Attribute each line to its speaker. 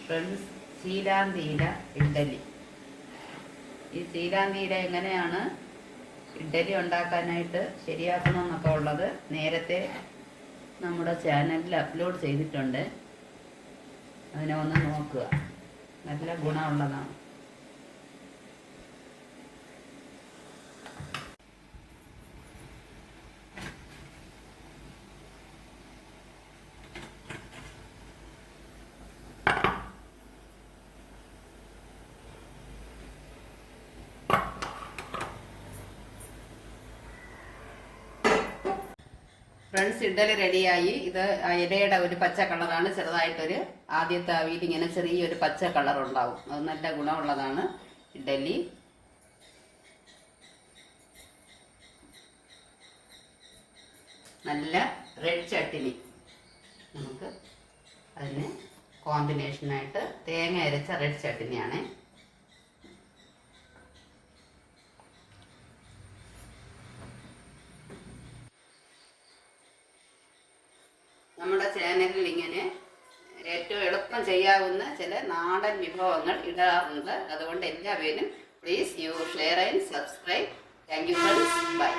Speaker 1: Friends, ശീലാന്തീര idli. ഈ ശീലാന്തീര എങ്ങനെയാണ് ഇഡ്ഡലി ഉണ്ടാക്കാനായിട്ട് ശരിയാക്കണമെന്നൊക്കെ ഉള്ളത് നേരത്തെ നമ്മുടെ ചാനലിൽ അപ്ലോഡ് ചെയ്തിട്ടുണ്ട്. അതിനെ ഒന്ന് നോക്കുക, നല്ല ഗുണമുള്ളതാണ്. ഫ്രണ്ട്സ്, ഇഡ്ഡലി റെഡിയായി. ഇത് ഇലയുടെ ഒരു പച്ച കളറാണ്. ചെറുതായിട്ടൊരു ആദ്യത്തെ ആവിയിൽ ഇങ്ങനെ ചെറിയൊരു പച്ച കളർ ഉണ്ടാവും. അത് നല്ല ഗുണമുള്ളതാണ് ഇഡ്ഡലി. നല്ല റെഡ് ചട്ടിനി നമുക്ക് അതിന് കോമ്പിനേഷനായിട്ട് തേങ്ങ അരച്ച റെഡ് ചട്ടിനിയാണ്. നമ്മുടെ ചാനലിൽ ഇങ്ങനെ ഏറ്റവും എളുപ്പം ചെയ്യാവുന്ന ചില നാടൻ വിഭവങ്ങൾ ഇടാറുണ്ട്. അതുകൊണ്ട് എല്ലാവരും please you share and subscribe. Thank you friends. By.